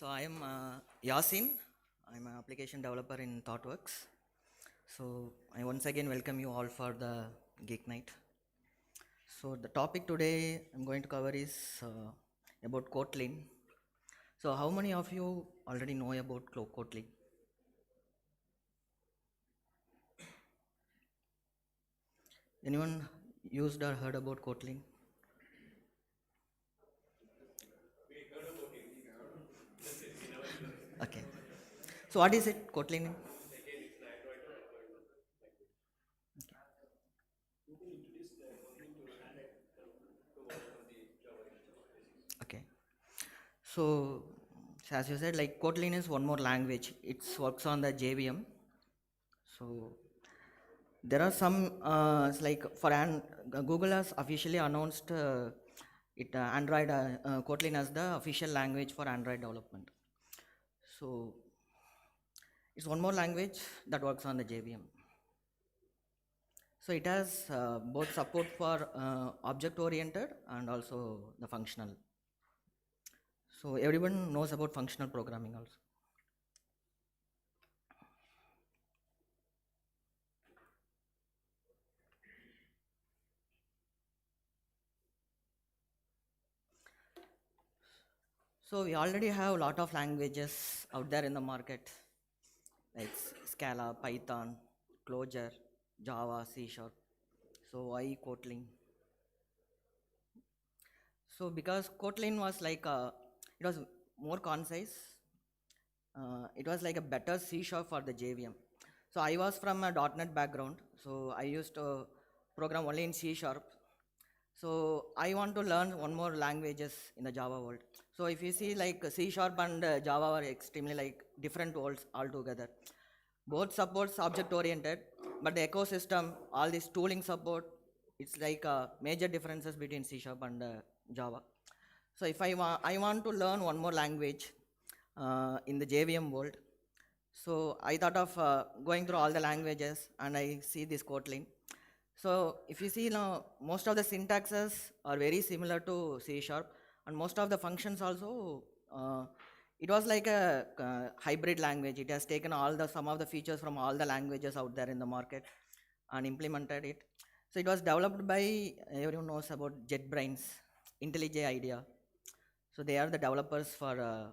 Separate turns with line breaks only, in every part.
So I am Yasin. I'm an application developer in ThoughtWorks. So I once again welcome you all for the Geek Night. So the topic today I'm going to cover is about Kotlin. So how many of you already know about Kotlin? Anyone used or heard about Kotlin? Okay. So what is it, Kotlin? Okay. So as you said, like Kotlin is one more language. It works on the JVM. So there are some like for Google has officially announced it Android Kotlin as the official language for Android development. So it's one more language that works on the JVM. So it has both support for object oriented and also the functional. So everyone knows about functional programming also. So we already have a lot of languages out there in the market, like Scala, Python, Clojure, Java, C Sharp. So why Kotlin? So because Kotlin was like it was more concise. It was like a better C Sharp for the JVM. So I was from a .NET background, so I used to program only in C Sharp. So I want to learn one more languages in the Java world. So if you see like C Sharp and Java are extremely like different worlds altogether. Both supports object oriented, but the ecosystem, all this tooling support, it's like major differences between C Sharp and Java. So if I want to learn one more language in the JVM world, so I thought of going through all the languages and I see this Kotlin. So if you see now, most of the syntaxes are very similar to C Sharp, and most of the functions also. It was like a hybrid language. It has taken all the some of the features from all the languages out there in the market and implemented it. So it was developed by everyone knows about JetBrains, IntelliJ IDEA. So they are the developers for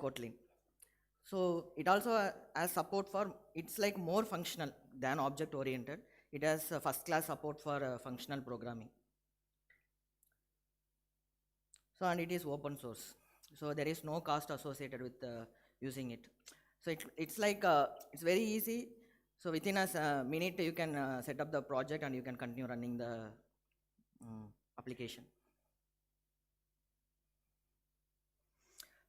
Kotlin. So it also has support for, it's like more functional than object oriented. It has first class support for functional programming. So and it is open source. So there is no cost associated with using it. So it's like, it's very easy. So within a minute you can set up the project and you can continue running the application.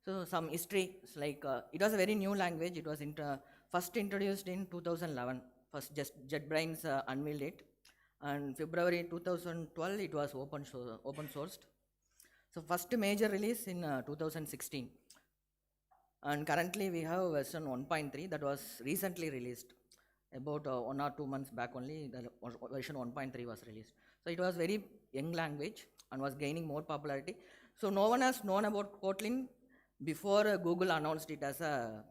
So some history, it's like it was a very new language. It was first introduced in 2011. First, just JetBrains unveiled it, and February 2012 it was open sourced. So first major release in 2016, and currently we have version 1.3 that was recently released. About 1 or 2 months back only, the version 1.3 was released. So it was very young language and was gaining more popularity. So no one has known about Kotlin before Google announced it as a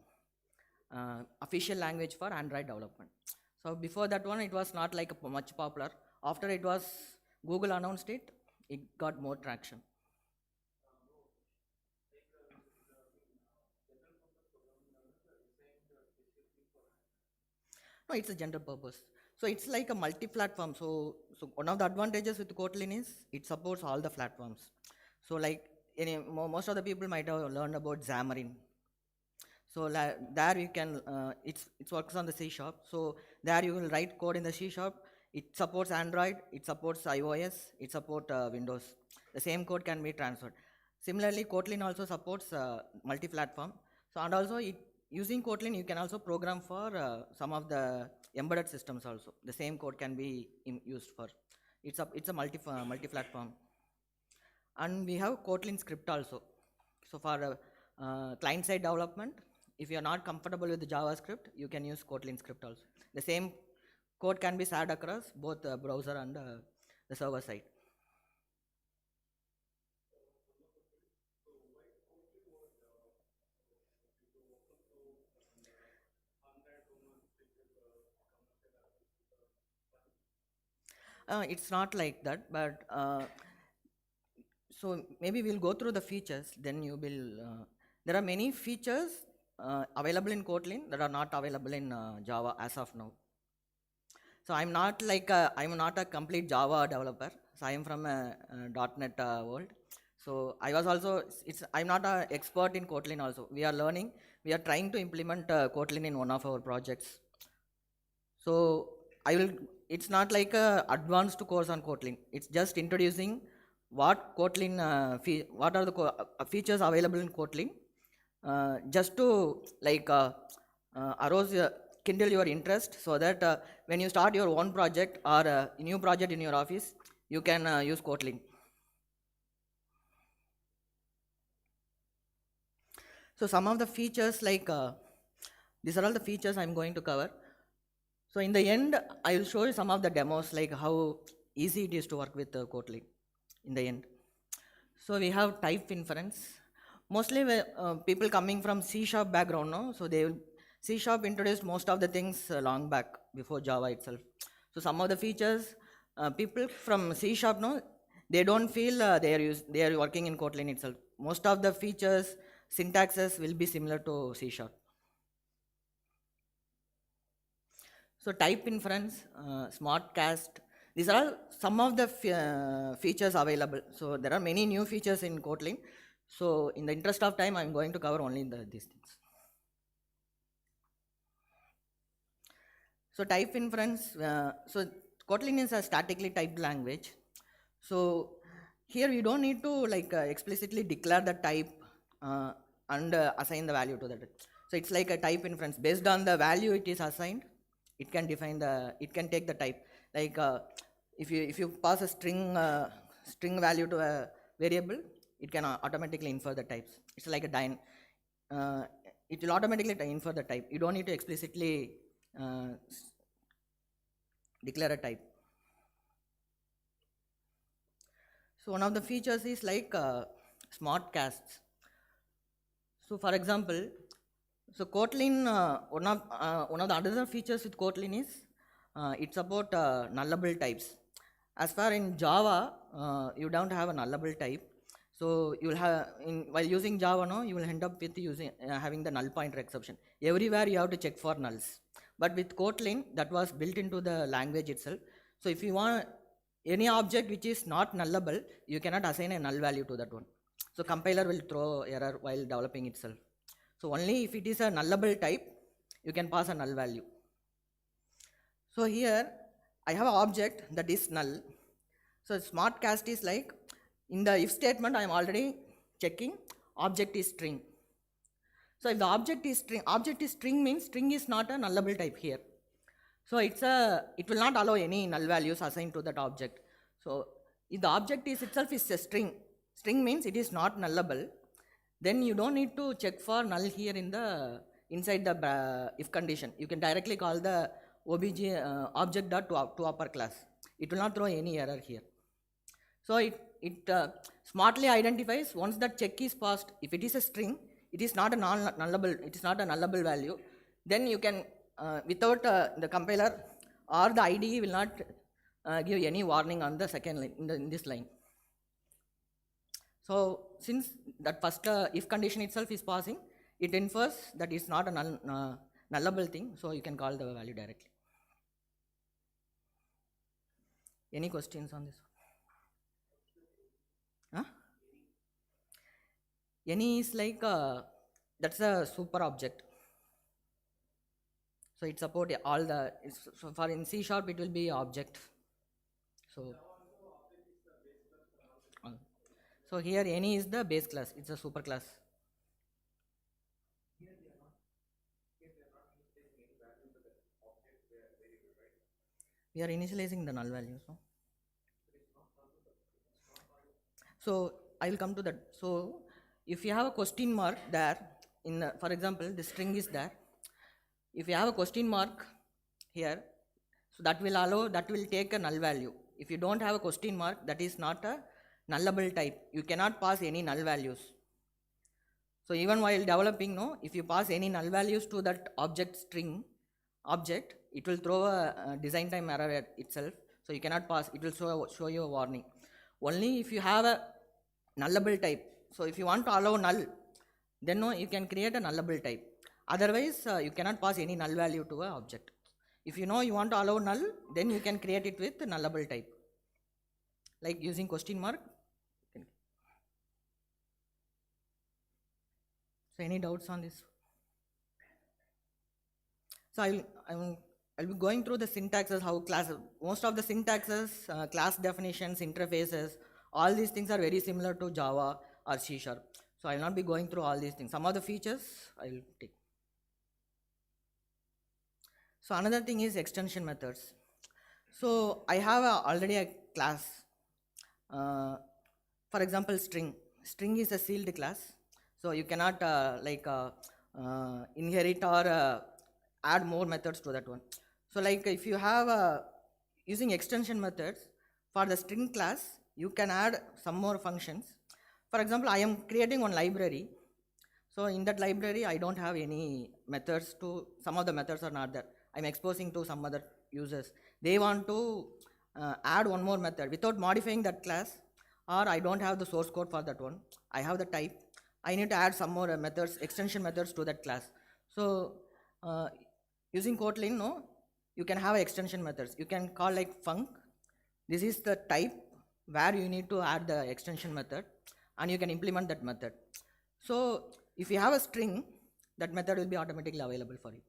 official language for Android development. So before that one, it was not like much popular. After it was Google announced it, it got more traction. No, it's a general purpose. So it's like a multi-platform. So one of the advantages with Kotlin is it supports all the platforms. So like most of the people might have learned about Xamarin. So there you can, it works on the C Sharp. So there you will write code in the C Sharp. It supports Android, it supports iOS, it supports Windows. The same code can be transferred. Similarly, Kotlin also supports multi-platform. So and also using Kotlin, you can also program for some of the embedded systems also. The same code can be used for. It's a multi-platform. And we have Kotlin script also. So for client-side development, if you are not comfortable with the JavaScript, you can use Kotlin script also. The same code can be shared across both the browser and the server side. It's not like that, but so maybe we'll go through the features, then you will, there are many features available in Kotlin that are not available in Java as of now. So I'm not like I'm not a complete Java developer. So I am from a .NET world. So I was also, I'm not an expert in Kotlin also. We are learning, we are trying to implement Kotlin in one of our projects. So it's not like a advanced course on Kotlin. It's just introducing what Kotlin, what are the features available in Kotlin, just to like arouse, kindle your interest, so that when you start your own project or a new project in your office, you can use Kotlin. So some of the features, like these are all the features I'm going to cover. So in the end, I will show you some of the demos, like how easy it is to work with Kotlin in the end. So we have type inference. Mostly people coming from C# background, no? So they will, C# introduced most of the things long back before Java itself. So some of the features, people from C#, no, they don't feel they are working in Kotlin itself. Most of the features, syntaxes will be similar to C#. So type inference, smart cast, these are all some of the features available. So there are many new features in Kotlin. So in the interest of time, I'm going to cover only these things. So type inference, so Kotlin is a statically typed language. So here we don't need to like explicitly declare the type and assign the value to that. So it's like a type inference. Based on the value it is assigned, it can define the, it can take the type. Like if you pass a string value to a variable, it can automatically infer the types. It's like a it will automatically infer the type. You don't need to explicitly declare a type. So one of the features is like smart casts. So for example, so Kotlin, one of the other features with Kotlin is it's about nullable types. As far in Java, you don't have a nullable type. So you will have, while using Java, no, you will end up with using having the null pointer exception. Everywhere you have to check for nulls. But with Kotlin, that was built into the language itself. So if you want any object which is not nullable, you cannot assign a null value to that one. So compiler will throw error while developing itself. So only if it is a nullable type, you can pass a null value. So here I have an object that is null. So smart cast is like, in the if statement I am already checking object is string. So if the object is string means string is not a nullable type here. So it will not allow any null values assigned to that object. So if the object itself is a string means it is not nullable, then you don't need to check for null here inside the if condition. You can directly call the obj object dot to upper class. It will not throw any error here. So it smartly identifies once that check is passed. If it is a string, it is not a nullable. It is not a nullable value. Then you can without the compiler or the IDE will not give any warning on the second line in this line. So since that first if condition itself is passing, it infers that it's not a nullable thing. So you can call the value directly. Any questions on this? Huh? Any is like that's a super object. So it supports all the, so for in C# it will be object. So here any is the base class, it's a super class. We are initializing the null values. No? So I will come to that. So if you have a question mark there, for example, the string is there. If you have a question mark here, so that will take a null value. If you don't have a question mark, that is not a nullable type. You cannot pass any null values. So even while developing, no, if you pass any null values to that object, it will throw a design time error itself. So you cannot pass, it will show you a warning. Only if you have a nullable type. So if you want to allow null, then no, you can create a nullable type. Otherwise, you cannot pass any null value to an object. If you know you want to allow null, then you can create it with nullable type. Like using question mark. So any doubts on this? So I'll be going through the syntaxes, how class, most of the syntaxes, class definitions, interfaces, all these things are very similar to Java or C#. So I will not be going through all these things. Some of the features I will take. So another thing is extension methods. So I have already a class. For example, string. String is a sealed class. So you cannot inherit or add more methods to that one. So like if you have using extension methods for the string class, you can add some more functions. For example, I am creating one library. So in that library, I don't have any methods to, some of the methods are not there. I'm exposing to some other users. They want to add one more method without modifying that class, or I don't have the source code for that one. I have the type. I need to add some more methods, extension methods to that class. So using Kotlin, no, you can have extension methods. You can call like func. This is the type where you need to add the extension method, and you can implement that method. So if you have a string, that method will be automatically available for you.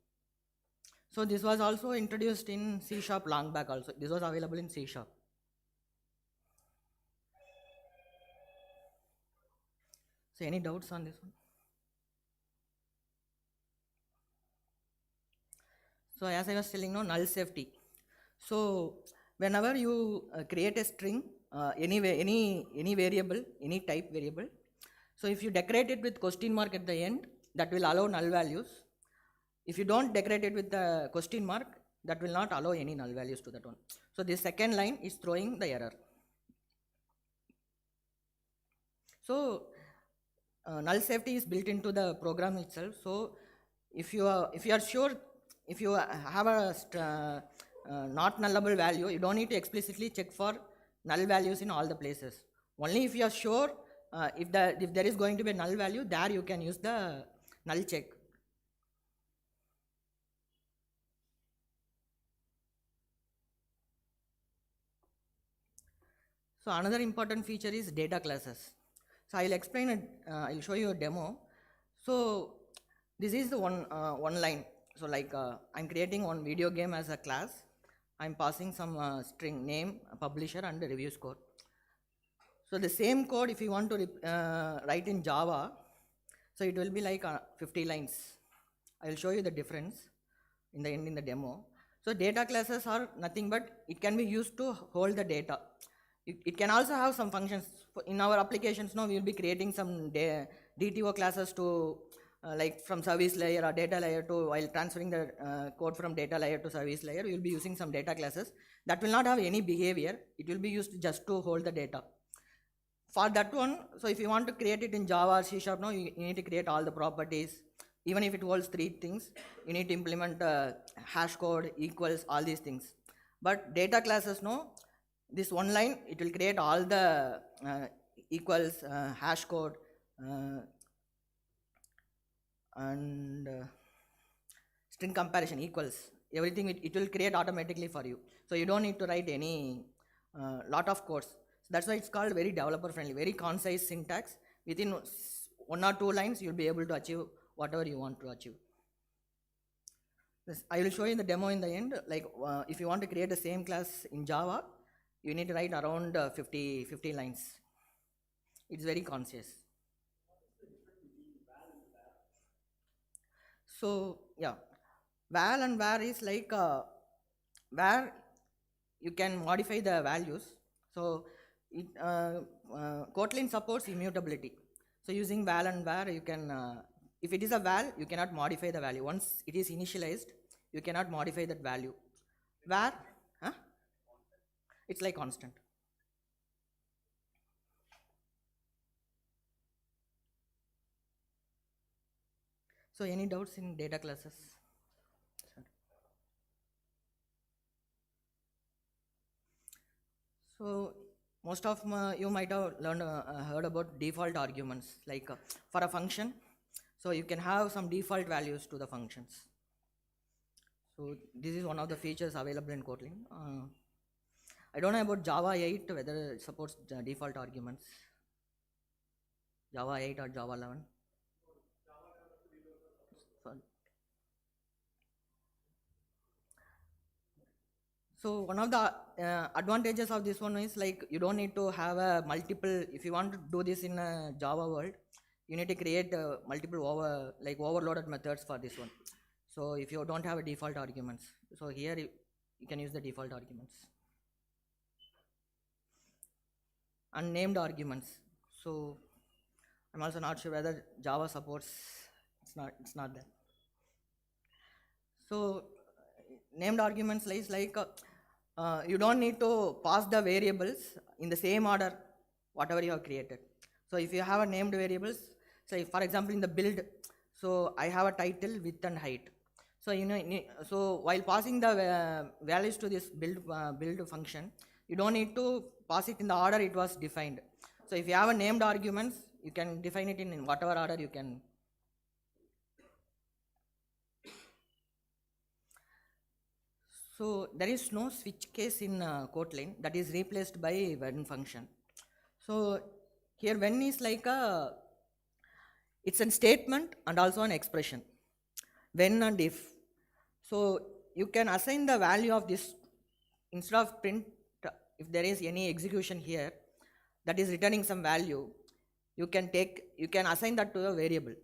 So this was also introduced in C# long back also. This was available in C#. So any doubts on this one? So as I was telling, no, null safety. So whenever you create a string, any variable, any type variable, so if you decorate it with question mark at the end, that will allow null values. If you don't decorate it with the question mark, that will not allow any null values to that one. So this second line is throwing the error. So null safety is built into the program itself. So if you are sure, if you have a not nullable value, you don't need to explicitly check for null values in all the places. Only if you are sure, if there is going to be a null value, there you can use the null check. So another important feature is data classes. So I'll explain it, I'll show you a demo. So this is the one line. So like I'm creating one video game as a class. I'm passing some string name, publisher, and the review score. So the same code, if you want to write in Java, so it will be like 50 lines. I will show you the difference in the end in the demo. So data classes are nothing but it can be used to hold the data. It can also have some functions. In our applications now, we will be creating some DTO classes to like from service layer or data layer to, while transferring the code from data layer to service layer, we will be using some data classes that will not have any behavior. It will be used just to hold the data. For that one, so if you want to create it in Java or C#, now you need to create all the properties. Even if it holds 3 things, you need to implement hash code, equals, all these things. But data classes, no, this one line, it will create all the equals, hash code, and string comparison, equals, everything it will create automatically for you. So you don't need to write any lot of codes. So that's why it's called very developer friendly, very concise syntax. Within 1 or 2 lines, you'll be able to achieve whatever you want to achieve. I will show you the demo in the end. Like if you want to create the same class in Java, you need to write around 50 lines. It's very concise. So yeah, val and var is like where you can modify the values. So Kotlin supports immutability. So using val and var, you can, if it is a val, you cannot modify the value. Once it is initialized, you cannot modify that value. Var, huh? It's like constant. So any doubts in data classes? So most of you might have heard about default arguments, like for a function. So you can have some default values to the functions. So this is one of the features available in Kotlin. I don't know about Java 8 whether it supports default arguments. Java 8 or Java 11. So one of the advantages of this one is like you don't need to have a multiple. If you want to do this in a Java world, you need to create multiple overloaded methods for this one. So if you don't have a default arguments, so here you can use the default arguments. Unnamed arguments. So I'm also not sure whether Java supports. It's not there. So named arguments like you don't need to pass the variables in the same order whatever you have created. So if you have a named variables, say for example in the build, so I have a title, width and height. So so while passing the values to this build function, you don't need to pass it in the order it was defined. So if you have a named arguments, you can define it in whatever order you can. So there is no switch case in Kotlin, that is replaced by when function. So here when is like it's a statement and also an expression, when and if. So you can assign the value of this instead of print. If there is any execution here that is returning some value, you can assign that to a variable.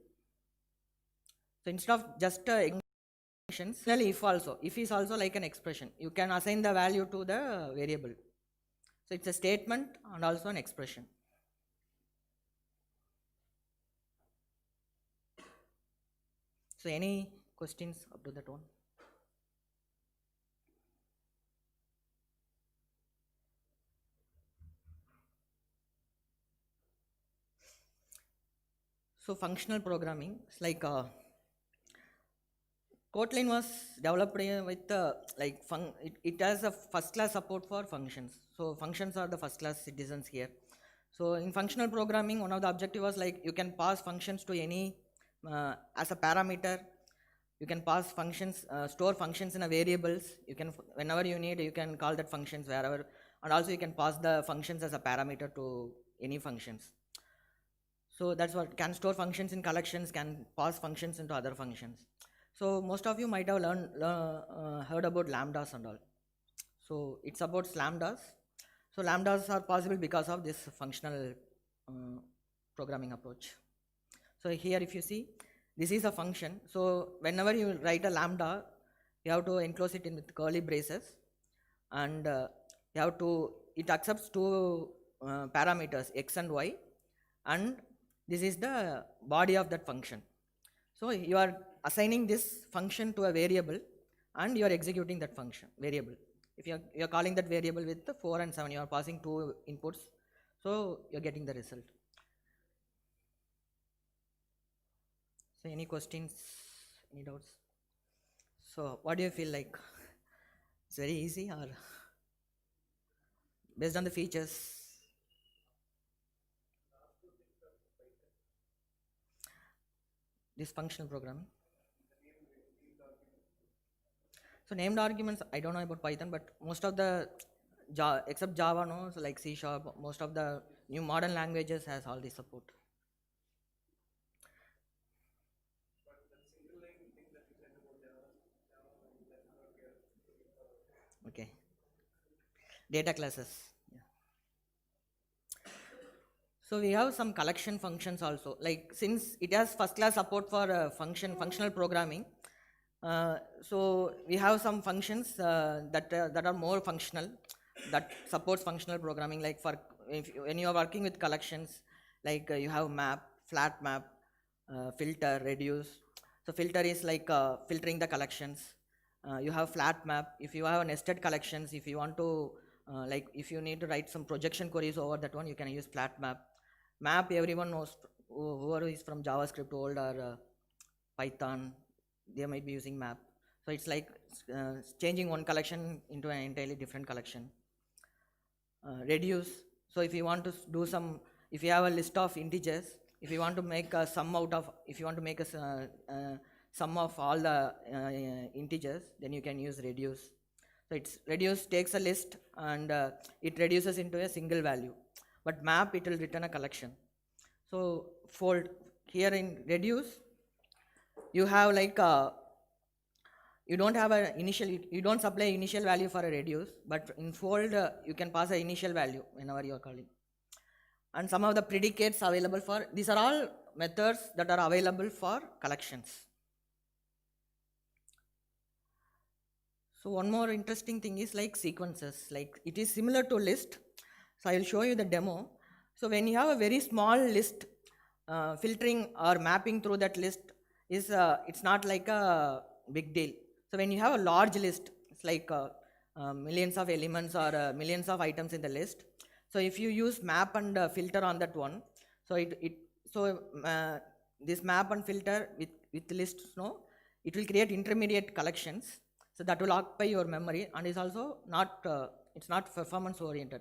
So instead of just functions, if is also like an expression, you can assign the value to the variable. So it's a statement and also an expression. So any questions up to that one? So functional programming, it's like Kotlin was developed with it has a first class support for functions. So functions are the first class citizens here. So in functional programming, one of the objective was like you can pass functions to any as a parameter. You can pass functions, store functions in a variables. You can whenever you need, you can call that functions wherever, and also you can pass the functions as a parameter to any functions. So that's what can store functions in collections, can pass functions into other functions. So most of you might have heard about lambdas and all. So it supports lambdas. So lambdas are possible because of this functional programming approach. So here if you see, this is a function. So whenever you write a lambda, you have to enclose it in with curly braces, and it accepts two parameters, x and y, and this is the body of that function. So you are assigning this function to a variable and you are executing that function variable. If you are calling that variable with the 4 and 7, you are passing two inputs, so you are getting the result. So any questions, any doubts? So what do you feel like? It's very easy or based on the features? This functional programming. So named arguments, I don't know about Python, but most of the except Java, no, so like C#, most of the new modern languages has all this support. Okay. Data classes. Yeah. So we have some collection functions also. Like since it has first class support for functional programming, so we have some functions that are more functional, that supports functional programming. Like when you are working with collections, like you have map, flat map, filter, reduce. So filter is like filtering the collections. You have flat map. If you have nested collections, if you want to if you need to write some projection queries over that one, you can use flat map. Map, everyone knows, whoever is from JavaScript old or Python, they might be using map. So it's like changing one collection into an entirely different collection. reduce. So if you want to do some, if you have a list of integers, if you want to make a sum out of, if you want to make a sum of all the integers, then you can use reduce. So it's reduce takes a list and it reduces into a single value, but map it will return a collection. So fold, here in reduce you have like you don't have a initial, you don't supply initial value for a reduce, but in fold you can pass a initial value whenever you are calling. And some of the predicates available for, these are all methods that are available for collections. So one more interesting thing is like sequences, like it is similar to list. So I will show you the demo. So when you have a very small list, filtering or mapping through that list is, it's not like a big deal. So when you have a large list, it's like millions of elements or millions of items in the list. So if you use map and filter on that one, so this map and filter with lists, no, it will create intermediate collections. So that will occupy your memory and is also not, it's not performance oriented.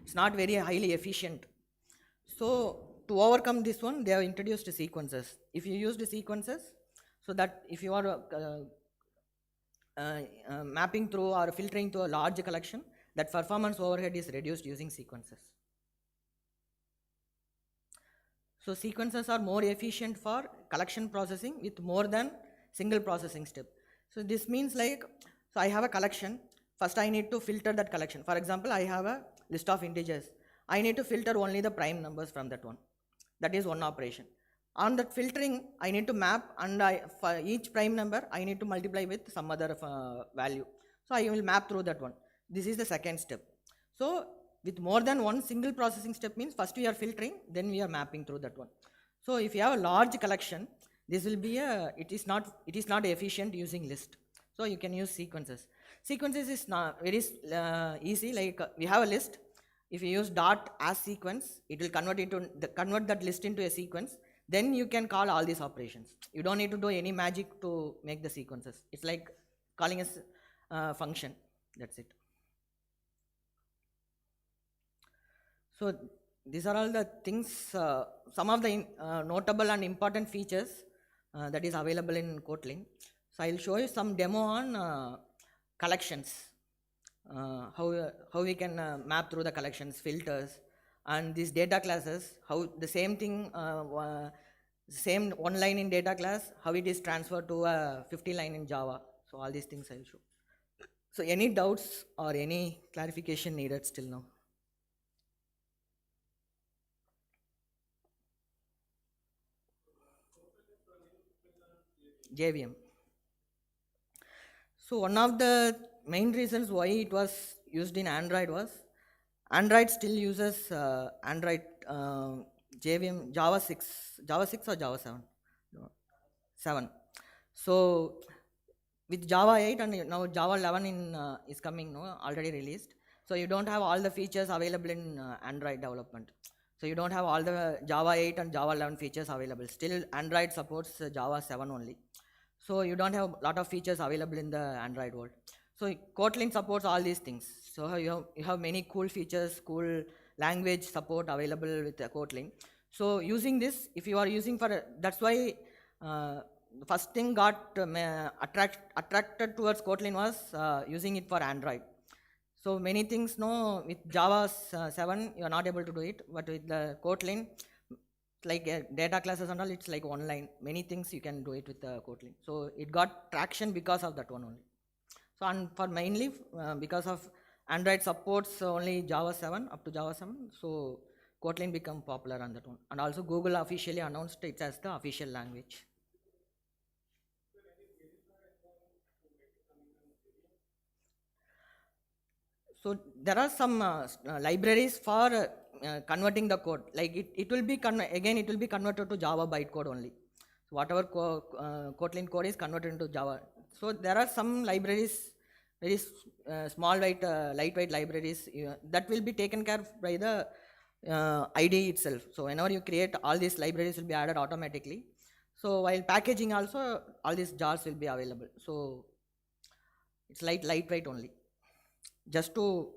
It's not very highly efficient. So to overcome this one, they have introduced sequences. If you use the sequences, so that if you are mapping through or filtering to a large collection, that performance overhead is reduced using sequences. So sequences are more efficient for collection processing with more than single processing step. So this means like, so I have a collection, first I need to filter that collection. For example, I have a list of integers. I need to filter only the prime numbers from that one. That is one operation. On that filtering, I need to map, and for each prime number, I need to multiply with some other value. So I will map through that one. This is the second step. So with more than one single processing step means first we are filtering, then we are mapping through that one. So if you have a large collection, this will be it is not efficient using list. So you can use sequences. Sequences is not very easy. Like we have a list. If you use dot as sequence, it will convert that list into a sequence. Then you can call all these operations. You don't need to do any magic to make the sequences. It's like calling a function. That's it. So these are all the things, some of the notable and important features that is available in Kotlin. So I will show you some demo on collections, how we can map through the collections, filters, and these data classes, how the same thing, same one line in data class, how it is transferred to a 50 line in Java. So all these things I will show. So any doubts or any clarification needed still now? JVM. So one of the main reasons why it was used in Android was Android still uses Android JVM Java 6 or Java 7? No, 7. So with Java 8 and now Java 11 is coming, no, already released. So you don't have all the features available in Android development. So you don't have all the Java 8 and Java 11 features available. Still Android supports Java 7 only. So you don't have a lot of features available in the Android world. So Kotlin supports all these things. So you have many cool features, cool language support available with Kotlin. So using this, if you are using for, that's why the first thing got attracted towards Kotlin was using it for Android. So many things, no, with Java 7, you are not able to do it, but with the Kotlin, like data classes and all, it's like one line. Many things you can do it with Kotlin. So it got traction because of that one only. So and for mainly because of Android supports only Java 7 up to Java 7. So Kotlin become popular on that one. And also Google officially announced it as the official language. So there are some libraries for converting the code. Like it will be again it will be converted to Java bytecode only. So whatever Kotlin code is converted into Java. So there are some libraries, very small lightweight libraries that will be taken care of by the IDE itself. So whenever you create, all these libraries will be added automatically. So while packaging also, all these jars will be available. So it's lightweight only. Just to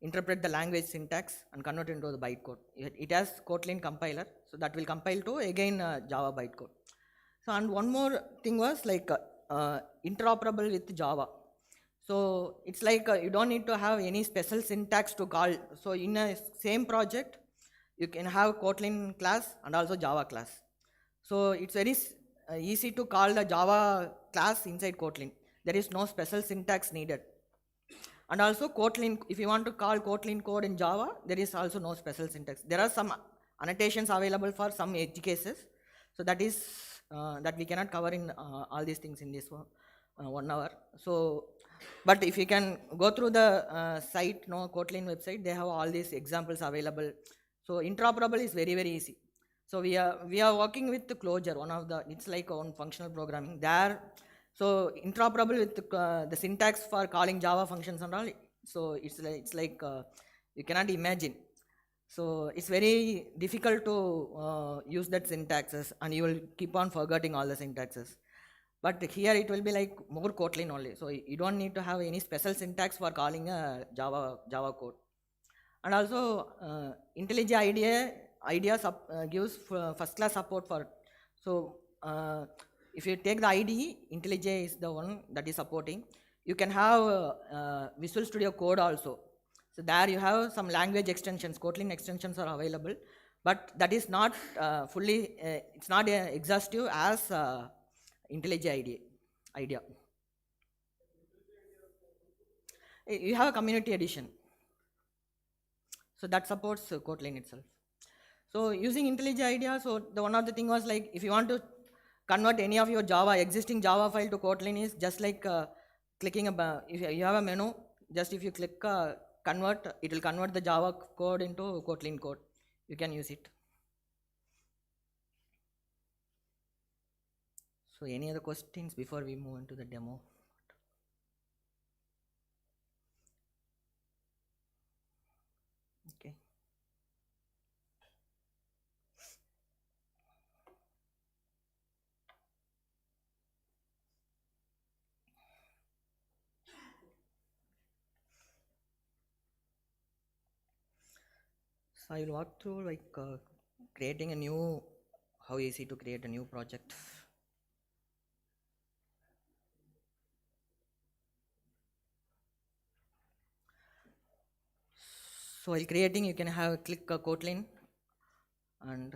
interpret the language syntax and convert it into the bytecode. It has Kotlin compiler, so that will compile to again Java bytecode. So and one more thing was like interoperable with Java. So it's like you don't need to have any special syntax to call. So in a same project, you can have Kotlin class and also Java class. So it's very easy to call the Java class inside Kotlin. There is no special syntax needed. And also Kotlin, if you want to call Kotlin code in Java, there is also no special syntax. There are some annotations available for some edge cases. So that is that we cannot cover in all these things in this 1 hour. So, but if you can go through the site, Kotlin website, they have all these examples available. So interoperable is very, very easy. So we are working with the Clojure, one of the, it's like on functional programming. There, so interoperable with the syntax for calling Java functions and all. So it's like you cannot imagine. So it's very difficult to use that syntaxes, and you will keep on forgetting all the syntaxes. But here it will be like more Kotlin only. So you don't need to have any special syntax for calling a Java code. And also IntelliJ IDEA gives first class support for. So if you take the IDE, IntelliJ is the one that is supporting. You can have Visual Studio Code also. So there you have some language extensions, Kotlin extensions are available, but that is not fully, it's not exhaustive as IntelliJ IDEA. You have a community edition. So that supports Kotlin itself. So using IntelliJ IDEA, so the one of the thing was like, if you want to convert any of your existing Java file to Kotlin, is just like clicking if you have a menu, just if you click convert, it will convert the Java code into Kotlin code. You can use it. So any other questions before we move into the demo? Okay. So I will walk through like creating a new, how easy to create a new project. So while creating, you can have click Kotlin, and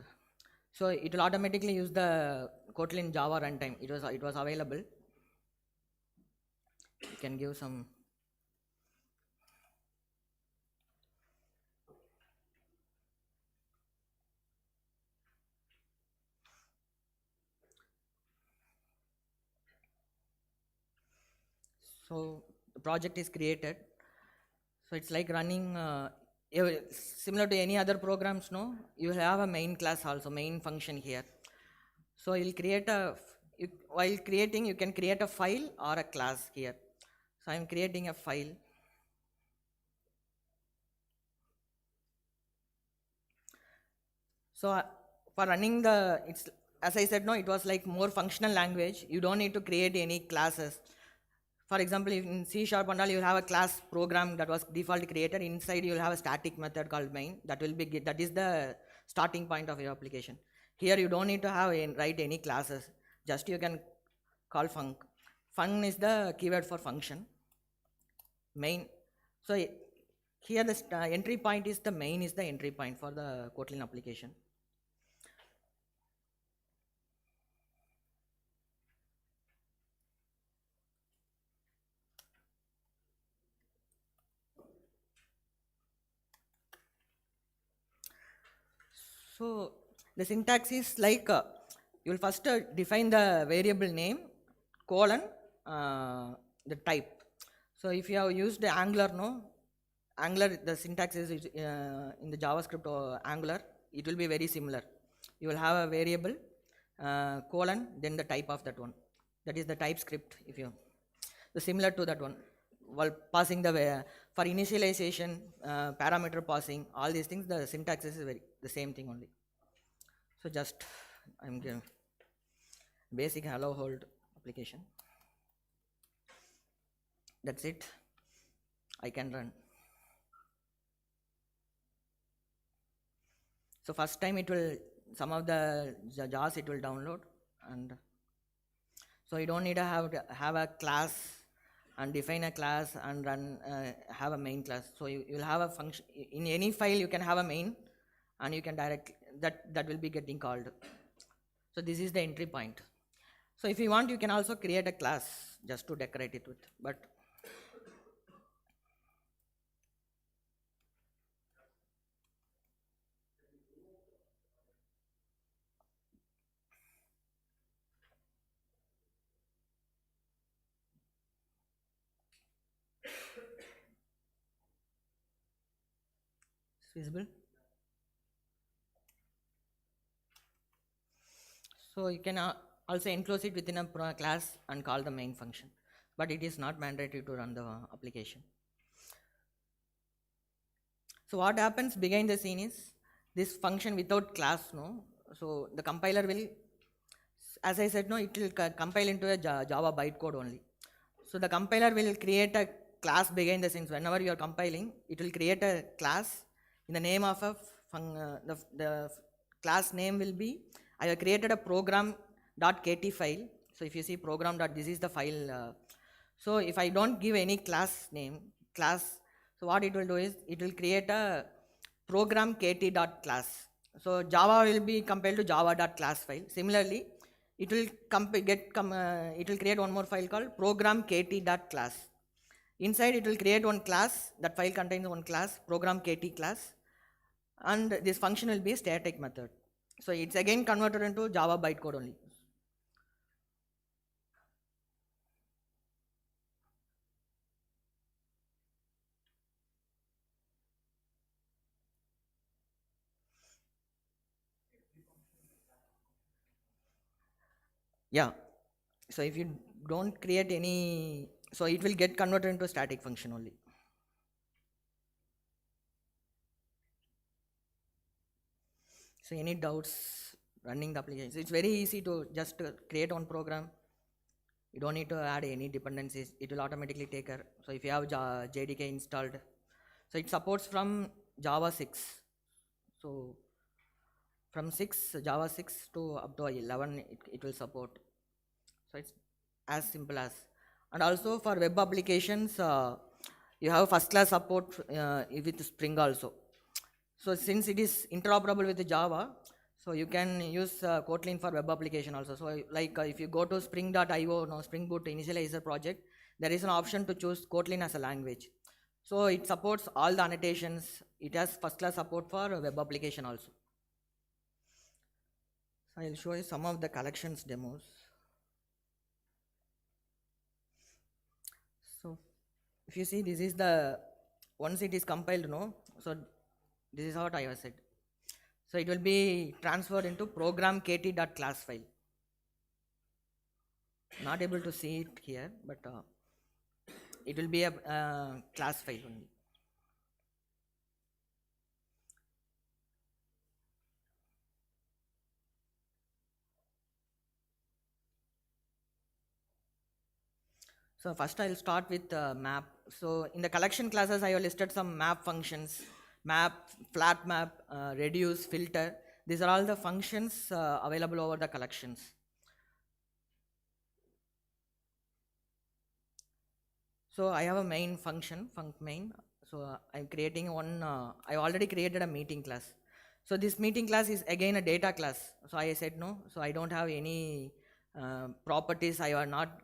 so it will automatically use the Kotlin Java runtime. It was available. You can give some. So the project is created. So it's like running similar to any other programs. No, you will have a main class also, main function here. So you'll create while creating, you can create a file or a class here. So I'm creating a file. So for running it's as I said, no, it was like more functional language. You don't need to create any classes. For example, in C# and all, you have a class program that was default created. Inside, you will have a static method called main. That is the starting point of your application. Here, you don't need to write any classes. Just you can call func. Func is the keyword for function. Main. So here, the entry point is the main is the entry point for the Kotlin application. So the syntax is like you will first define the variable name colon the type. So if you have used the Angular, Angular, the syntax is in the JavaScript or Angular, it will be very similar. You will have a variable colon, then the type of that one. That is the TypeScript. If you similar to that one, while passing for initialization, parameter passing, all these things, the syntax is the same thing only. So just I'm giving basic hello hold application. That's it. I can run. So first time it will, some of the jars it will download, and so you don't need to have a class and define a class and run have a main class. So you'll have a function in any file. You can have a main, and you can direct that will be getting called. So this is the entry point. So if you want, you can also create a class just to decorate it with. But it's visible. So you can also enclose it within a class and call the main function, but it is not mandatory to run the application. So what happens behind the scene is this function without class, no. So the compiler will, as I said, no, it will compile into a Java bytecode only. So the compiler will create a class behind the scenes. Whenever you are compiling, it will create a class in the name of a the class name will be, I have created a program.kt file. So if you see program. This is the file. So if I don't give any class name, so what it will do is it will create a program kt.class. So Java will be compiled to java.class file. Similarly, it will it will create one more file called program kt.class. Inside it will create one class. That file contains one class, program kt class, and this function will be a static method. So it's again converted into Java bytecode only. Yeah. So if you don't create any, so it will get converted into a static function only. So any doubts running the application? So it's very easy to just create one program. You don't need to add any dependencies. It will automatically take care. So if you have JDK installed, so it supports from Java 6. So from Java 6 to up to 11, it will support. So it's as simple as. And also for web applications, you have first class support with Spring also. So since it is interoperable with Java, so you can use Kotlin for web application also. So like if you go to spring.io, no, Spring Boot initializer project, there is an option to choose Kotlin as a language. So it supports all the annotations. It has first class support for web application also. So I'll show you some of the collections demos. So if you see, this is the, once it is compiled, no, so this is what I have said. So it will be transferred into program kt.class file. Not able to see it here, but it will be a class file only. So first I'll start with map. So in the collection classes, I have listed some map functions: map, flat map, reduce, filter. These are all the functions available over the collections. So I have a main function, func main. So I'm creating one, I already created a meeting class. So this meeting class is again a data class. So I said no, so I don't have any properties. I have not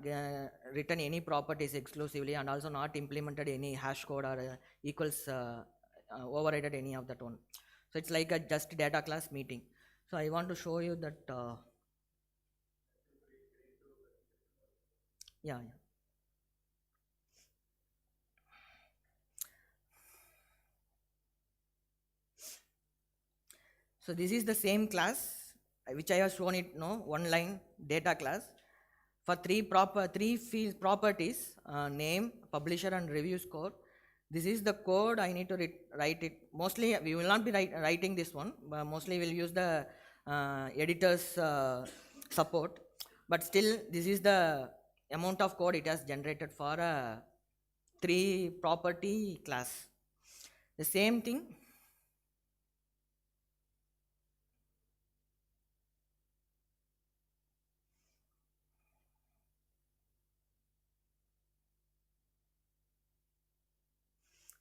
written any properties exclusively, and also not implemented any hash code or equals overridden any of that one. So it's like a just data class meeting. So I want to show you that. Yeah. So this is the same class which I have shown it, no, one line data class for three fields properties, name, publisher, and review score. This is the code I need to write it. Mostly we will not be writing this one, but mostly we'll use the editor's support. But still, this is the amount of code it has generated for a 3 property class. The same thing.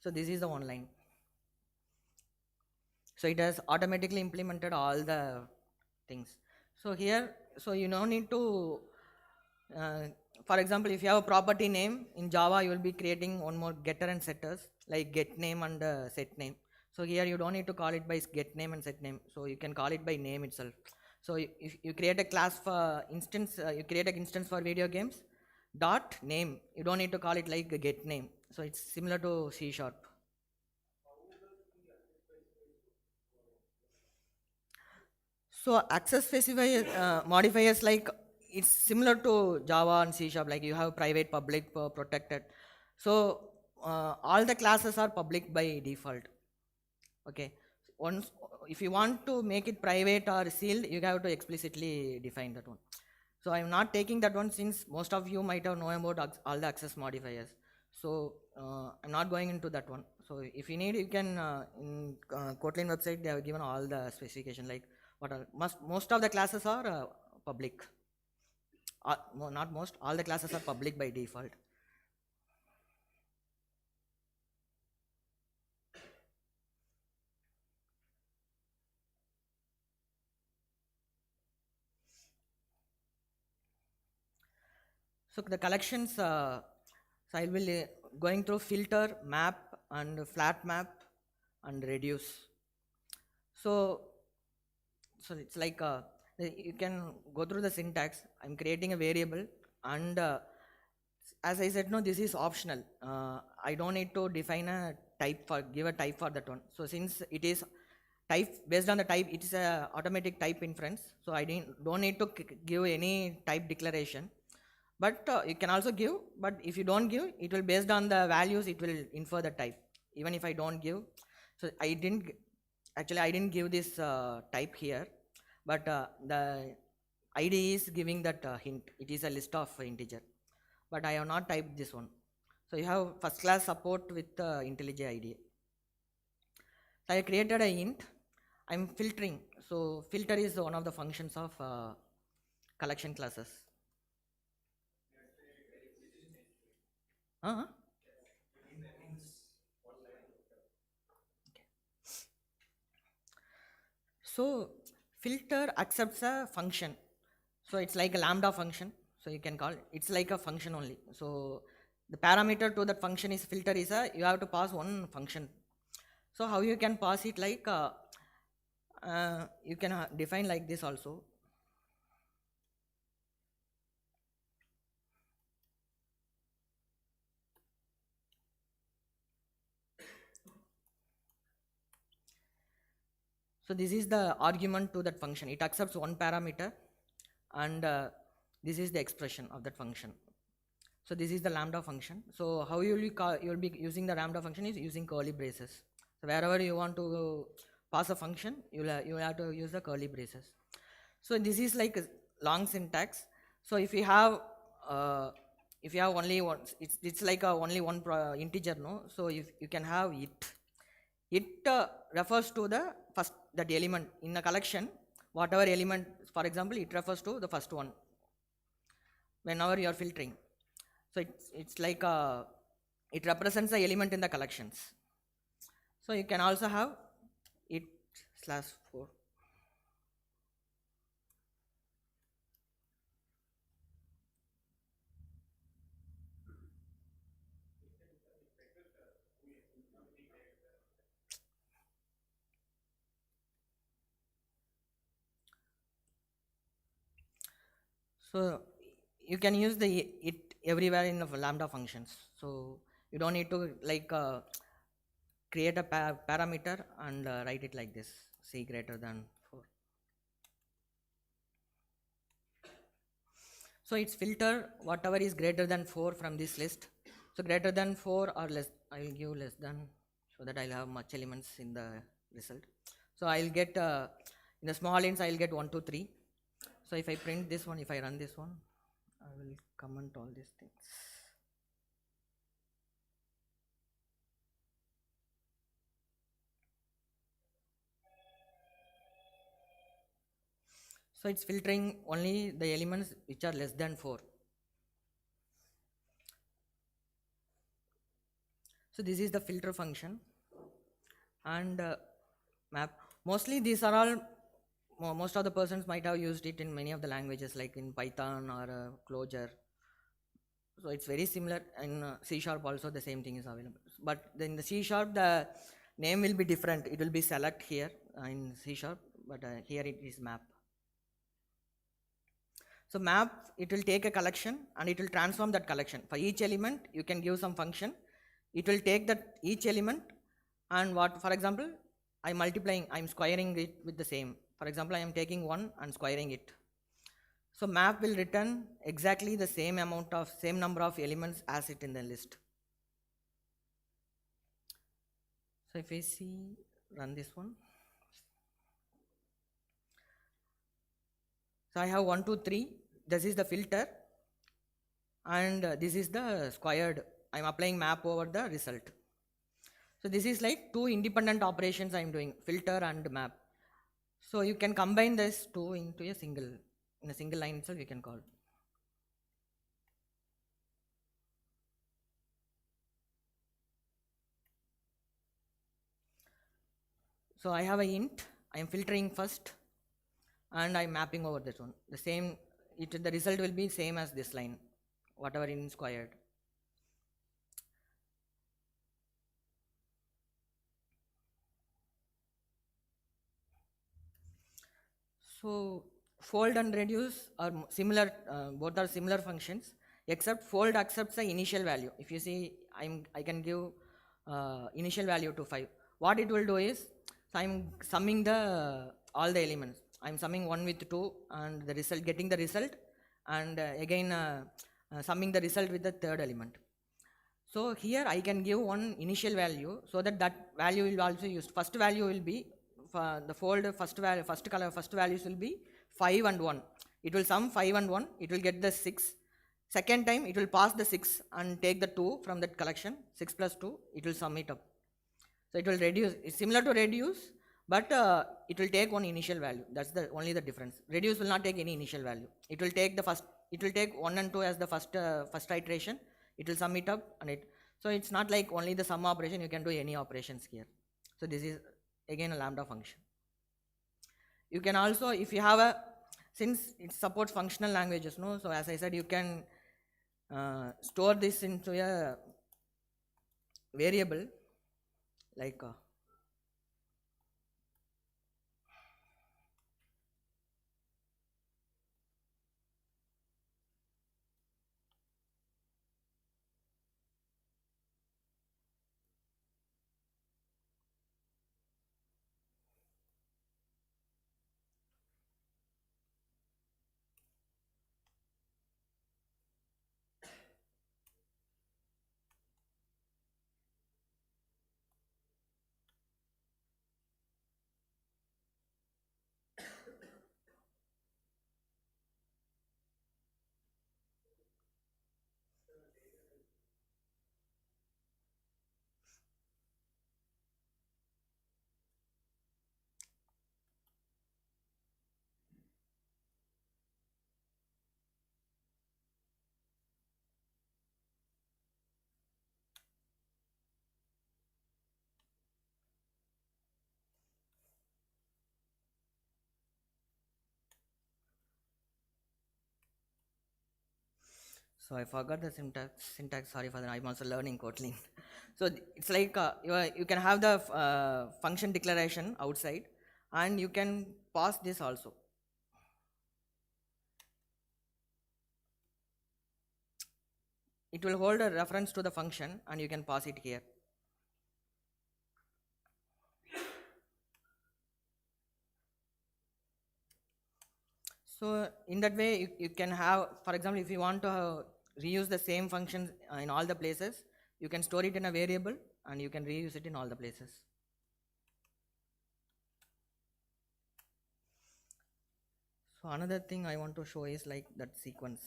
So this is the one line. So it has automatically implemented all the things. So here, so you don't need to, uh, for example, if you have a property name in Java, you will be creating one more getter and setters like get name and set name. So here you don't need to call it by get name and set name. So you can call it by name itself. So if you create a class for instance, you create an instance for video games, dot name. You don't need to call it like a get name. So it's similar to C sharp. So access specifier modifiers like it's similar to Java and C sharp. Like you have private, public, protected. So all the classes are public by default. Okay. Once if you want to make it private or sealed, you have to explicitly define that one. So I'm not taking that one since most of you might have known about all the access modifiers. So I'm not going into that one. So if you need, you can in Kotlin website they have given all the specification like what are most of the classes are public. Not most, all the classes are public by default. So the collections, so I will going through filter, map, and flat map, and reduce. So, so it's like you can go through the syntax. I'm creating a variable, and as I said, no, this is optional. I don't need to define a type for give a type for that one. So since it is type based on the type, it is a automatic type inference. So I don't need to give any type declaration. But you can also give, but if you don't give, it will based on the values, it will infer the type. Even if I don't give, so I didn't give this type here, but the ID is giving that hint. It is a list of integer, but I have not typed this one. So you have first class support with IntelliJ IDEA. So I created a int. I'm filtering. So filter is one of the functions of collection classes. Uh-huh. So filter accepts a function. So it's like a lambda function. So you can call it, it's like a function only. So the parameter to that function is filter is you have to pass one function. So how you can pass it like you can define like this also. So this is the argument to that function. It accepts one parameter, and this is the expression of that function. So this is the lambda function. So how you will be using the lambda function is using curly braces. So wherever you want to pass a function, you will have to use the curly braces. So this is like a long syntax. So if you have only one, it's like only one integer, no. So if you can have it refers to the first that element in a collection. Whatever element, for example, it refers to the first one. Whenever you are filtering, so it's like it represents the element in the collections. So you can also have it /4. So you can use the it everywhere in the lambda functions. So you don't need to like create a parameter and write it like this: c greater than 4. So it's filter whatever is greater than 4 from this list. So greater than 4 or less, I will give less than, so that I'll have much elements in the result. So I'll get in the small ints I'll get 1, 2, 3. So if I print this one, if I run this one, I will comment all these things. So it's filtering only the elements which are less than 4. So this is the filter function and map. Mostly these are all, most of the persons might have used it in many of the languages like in Python or Clojure. So it's very similar in C sharp also the same thing is available. But in the C sharp the name will be different. It will be select here in C sharp, but here it is map. So map, it will take a collection and it will transform that collection. For each element, you can give some function. It will take that each element and what, for example, I'm multiplying, I'm squaring it with the same. For example, I am taking 1 and squaring it. So map will return exactly the same number of elements as it in the list. So if we see, run this one. So I have 1, 2, 3. This is the filter, and this is the squared. I am applying map over the result. So this is like two independent operations I am doing, filter and map. So you can combine this two into a single, in a single line itself you can call. So I have a int, I am filtering first and I am mapping over this one. The same, the result will be same as this line, whatever in squared. So fold and reduce are similar, both are similar functions, except fold accepts the initial value. If you see, I can give initial value to 5. What it will do is, so I'm summing the all the elements. I'm summing 1 with 2 and the result, getting the result, and again summing the result with the third element. So here I can give one initial value so that that value will also used. First value will be the fold first value, first values will be 5 and 1. It will sum 5 and 1, it will get the 6. Second time it will pass the 6 and take the 2 from that collection, 6 plus 2, it will sum it up. So it will reduce, it's similar to reduce, but it will take one initial value. That's the only the difference. Reduce will not take any initial value. It will take the first, it will take 1 and 2 as the first iteration. It will sum it up and it, so it's not like only the sum operation, you can do any operations here. So this is again a lambda function. You can also, if you have a, since it supports functional languages, no, so as I said, you can store this into a variable like so I forgot the syntax, sorry for that, I'm also learning Kotlin. So it's like you can have the function declaration outside and you can pass this also. It will hold a reference to the function and you can pass it here. So in that way, you can have, for example, if you want to reuse the same functions in all the places, you can store it in a variable and you can reuse it in all the places. So another thing I want to show is like that sequence.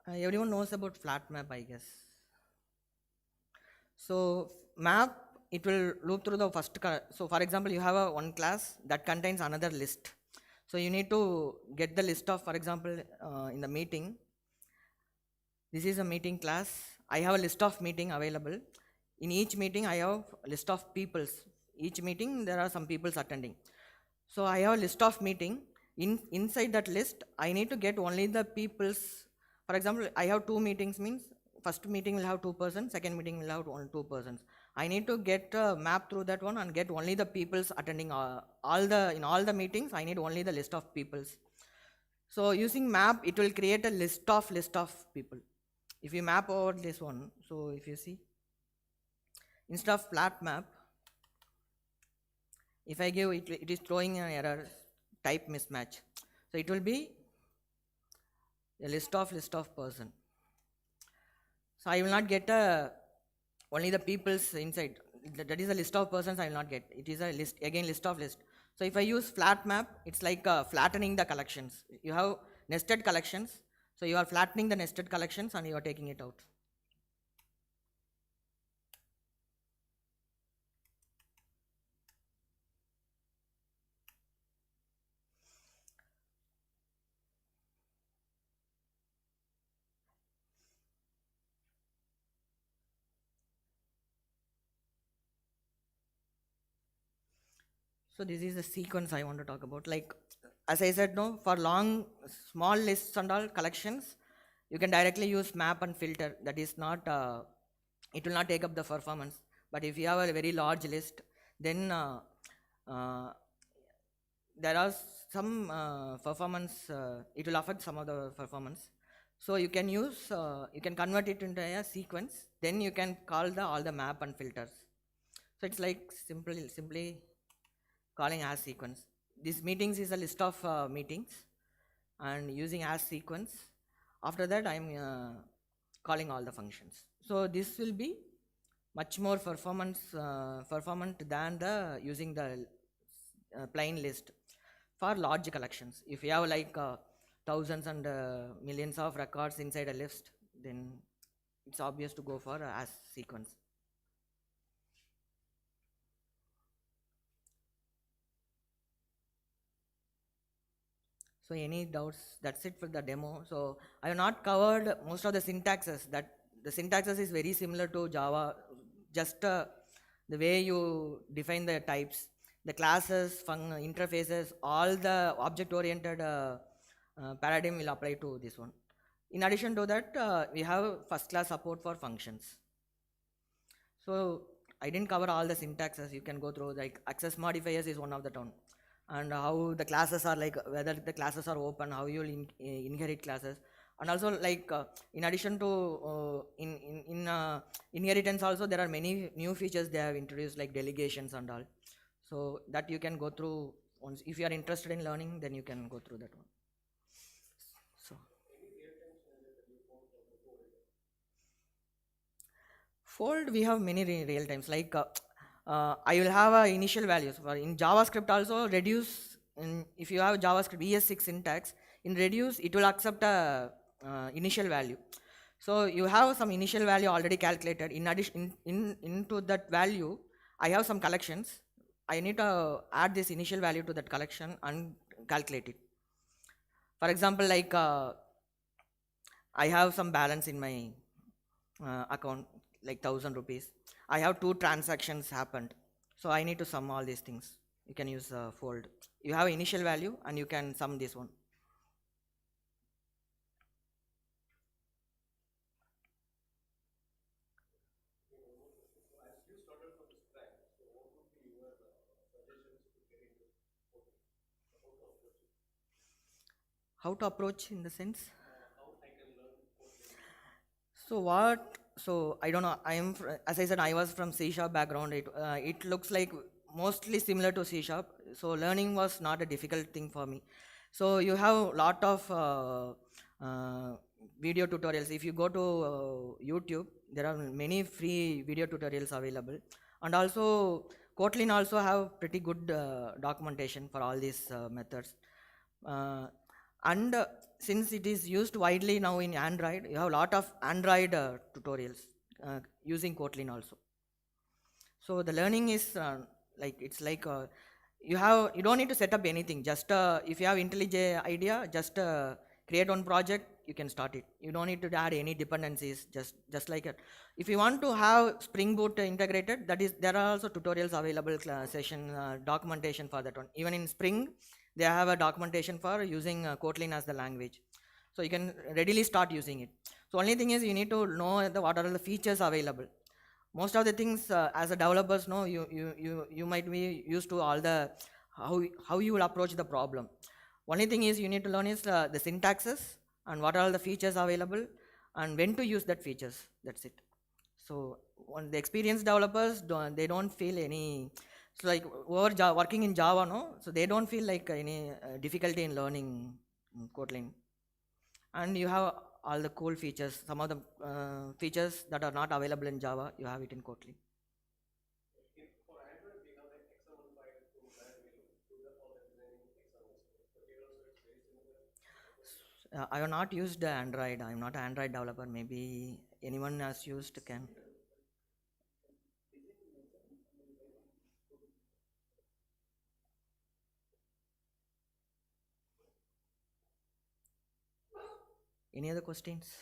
Everyone knows about flat map, I guess. So map, it will loop through the first, so for example, you have a one class that contains another list. So you need to get the list of, for example, in the meeting, this is a meeting class. I have a list of meeting available. In each meeting, I have a list of peoples. Each meeting, there are some peoples attending. So I have a list of meeting. Inside that list, I need to get only the peoples. For example, I have 2 meetings, means first meeting will have 2 persons, second meeting will have only 2 persons. I need to get a map through that one and get only the peoples attending in all the meetings. I need only the list of peoples. So using map, it will create a list of people. If you map over this one, so if you see, instead of flat map, if I give it, it is throwing an error, type mismatch. So it will be a list of person. So I will not get only the peoples inside. That is a list of persons I will not get. It is a list, again list of list. So if I use flat map, it's like flattening the collections. You have nested collections. So you are flattening the nested collections and you are taking it out. So this is the sequence I want to talk about. Like, as I said, no, for long, small lists and all collections, you can directly use map and filter. That is not, it will not take up the performance. But if you have a very large list, then uh, there are some performance, it will affect some of the performance. So you can use, you can convert it into a sequence, then you can call all the map and filters. So it's like simply calling as sequence. This meetings is a list of meetings and using as sequence. After that, I'm calling all the functions. So this will be much more performant than the using the plain list for large collections. If you have like thousands and millions of records inside a list, then it's obvious to go for as sequence. So any doubts? That's it for the demo. So I have not covered most of the syntaxes. That the syntaxes is very similar to Java, just the way you define the types, the classes, interfaces, all the object-oriented paradigm will apply to this one. In addition to that, we have first-class support for functions. So I didn't cover all the syntaxes. You can go through, like access modifiers is one of the term, and how the classes are, like whether the classes are open, how you will inherit classes, and also like in addition to inheritance also, there are many new features they have introduced, like delegations and all. So that you can go through once. If you are interested in learning, then you can go through that one. So fold, we have many real times, like I will have initial values. For in JavaScript also, reduce, if you have JavaScript ES6 syntax, in reduce it will accept a initial value. So you have some initial value already calculated. In addition, into that value, I have some collections. I need to add this initial value to that collection and calculate it. For example, like I have some balance in my account, like 1,000 rupees. I have 2 transactions happened. So I need to sum all these things. You can use fold. You have initial value and you can sum this one. How to approach in the sense? So what? So I don't know. As I said, I was from C# background. It looks like mostly similar to C#. So learning was not a difficult thing for me. So you have a lot of video tutorials. If you go to YouTube, there are many free video tutorials available, and also Kotlin also have pretty good documentation for all these methods. And since it is used widely now in Android, you have a lot of Android tutorials using Kotlin also. So the learning is like, it's like you don't need to set up anything. Just if you have IntelliJ idea, just create one project, you can start it. You don't need to add any dependencies, just like it. If you want to have Spring Boot integrated, that is, there are also tutorials available, session documentation for that one. Even in Spring, they have a documentation for using Kotlin as the language. So you can readily start using it. So only thing is you need to know what are the features available. Most of the things as a developers know, you might be used to all the how you will approach the problem. Only thing is you need to learn is the syntaxes and what are all the features available and when to use that features. That's it. So when the experienced developers they don't feel any, so like working in Java, no, so they don't feel like any difficulty in learning Kotlin. And you have all the cool features. Some of the features that are not available in Java, you have it in Kotlin. I have not used Android. I'm not an Android developer. Maybe anyone has used can. Any other questions?